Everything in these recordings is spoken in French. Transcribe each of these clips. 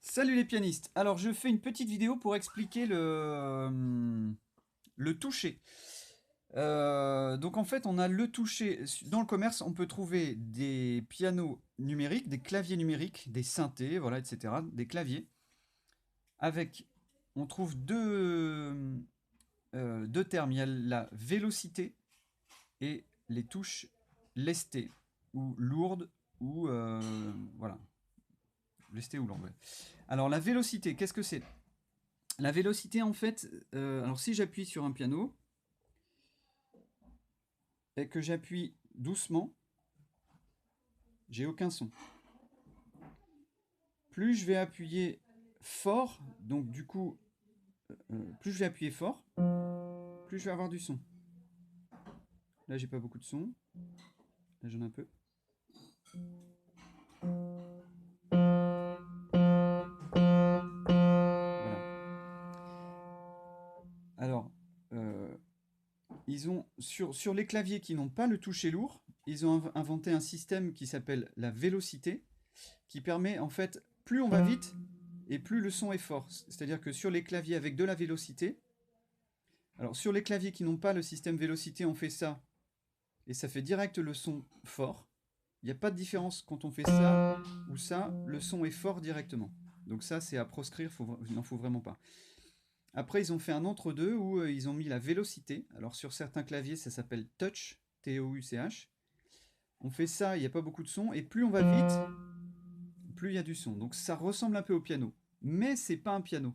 Salut les pianistes. Alors je fais une petite vidéo pour expliquer le toucher. Donc en fait on a le toucher. Dans le commerce on peut trouver des pianos numériques, des claviers numériques, des synthés, voilà, etc. Des claviers. Avec, on trouve deux termes. Il y a la vélocité et les touches lestées ou lourdes ou voilà, lestées ou lourdes. Ouais. Alors la vélocité, qu'est-ce que c'est? La vélocité, en fait, alors si j'appuie sur un piano et que j'appuie doucement, j'ai aucun son. Plus je vais appuyer fort, donc du coup, plus je vais appuyer fort, plus je vais avoir du son. Là, j'ai pas beaucoup de son. Là, j'en ai un peu. Voilà. Alors, ils ont sur les claviers qui n'ont pas le toucher lourd, ils ont inventé un système qui s'appelle la vélocité, qui permet en fait, plus on va vite et plus le son est fort. C'est-à-dire que sur les claviers avec de la vélocité, alors sur les claviers qui n'ont pas le système vélocité, on fait ça et ça fait direct le son fort. Il n'y a pas de différence quand on fait ça ou ça, le son est fort directement. Donc ça, c'est à proscrire, il n'en faut vraiment pas. Après, ils ont fait un entre-deux où ils ont mis la vélocité. Alors sur certains claviers, ça s'appelle touch, T-O-U-C-H. On fait ça, il n'y a pas beaucoup de son, et plus on va vite, plus il y a du son. Donc ça ressemble un peu au piano. Mais c'est pas un piano.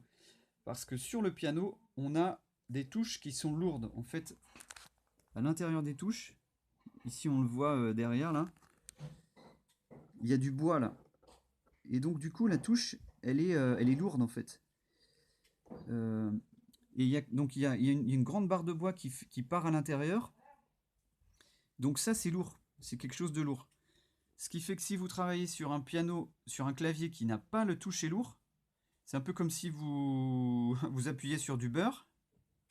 Parce que sur le piano, on a des touches qui sont lourdes. En fait, à l'intérieur des touches, ici on le voit derrière là, il y a du bois là. Et donc du coup, la touche, elle est lourde en fait. Euh, et donc il y a une grande barre de bois qui part à l'intérieur. Donc ça, c'est lourd. C'est quelque chose de lourd. Ce qui fait que si vous travaillez sur un piano, sur un clavier qui n'a pas le toucher lourd, c'est un peu comme si vous appuyez sur du beurre.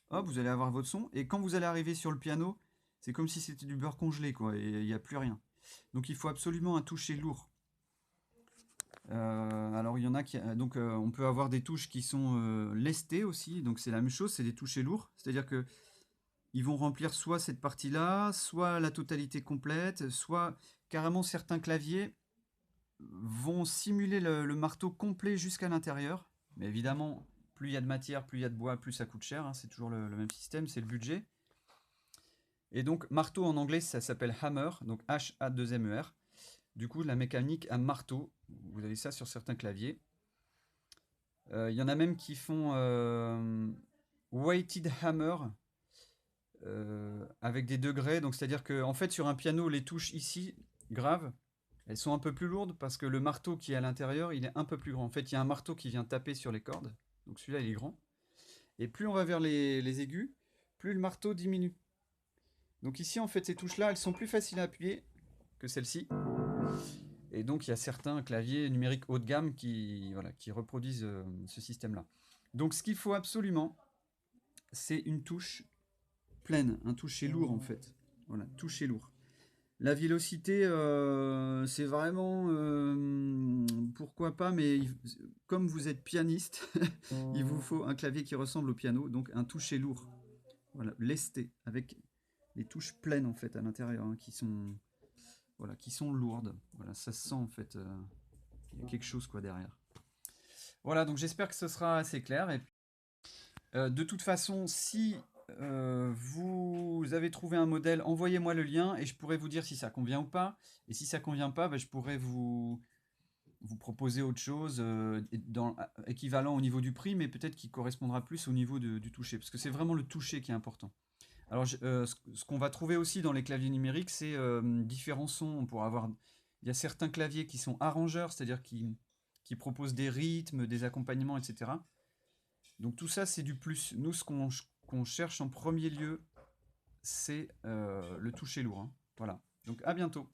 Hop, vous allez avoir votre son. Et quand vous allez arriver sur le piano, c'est comme si c'était du beurre congelé, quoi. Et il n'y a plus rien. Donc il faut absolument un toucher lourd. Alors il y en a qui... Donc on peut avoir des touches qui sont lestées aussi. Donc c'est la même chose, c'est des touchés lourds. C'est-à-dire que ils vont remplir soit cette partie-là, soit la totalité complète, soit carrément certains claviers vont simuler le marteau complet jusqu'à l'intérieur. Mais évidemment, plus il y a de matière, plus il y a de bois, plus ça coûte cher. Hein. C'est toujours le même système, c'est le budget. Et donc, marteau en anglais, ça s'appelle hammer, donc H-A-2-M-E-R. Du coup, la mécanique à marteau, vous avez ça sur certains claviers. Il y en a même qui font weighted hammer avec des degrés. Donc, c'est-à-dire que, en fait, sur un piano, les touches ici, graves, elles sont un peu plus lourdes parce que le marteau qui est à l'intérieur, il est un peu plus grand. En fait, il y a un marteau qui vient taper sur les cordes. Donc celui-là, il est grand. Et plus on va vers les aigus, plus le marteau diminue. Donc ici, en fait, ces touches-là, elles sont plus faciles à appuyer que celles-ci. Et donc, il y a certains claviers numériques haut de gamme qui reproduisent ce système-là. Donc, ce qu'il faut absolument, c'est une touche pleine, un toucher lourd, en fait. Voilà, toucher lourd. La vélocité, c'est vraiment pourquoi pas, mais comme vous êtes pianiste, il vous faut un clavier qui ressemble au piano, donc un toucher lourd. Voilà, lesté, avec les touches pleines en fait à l'intérieur, hein, qui sont lourdes. Voilà, ça se sent en fait, il y a quelque chose quoi derrière. Voilà, donc j'espère que ce sera assez clair. Et de toute façon, si vous avez trouvé un modèle, envoyez-moi le lien et je pourrai vous dire si ça convient ou pas. Et si ça convient pas, je pourrais vous proposer autre chose équivalent au niveau du prix, mais peut-être qui correspondra plus au niveau du toucher. Parce que c'est vraiment le toucher qui est important. Alors, ce qu'on va trouver aussi dans les claviers numériques, c'est différents sons. On pourra avoir, il y a certains claviers qui sont arrangeurs, c'est-à-dire qui proposent des rythmes, des accompagnements, etc. Donc tout ça, c'est du plus. Nous, ce qu'on cherche en premier lieu, c'est le toucher lourd. Hein. Voilà. Donc à bientôt.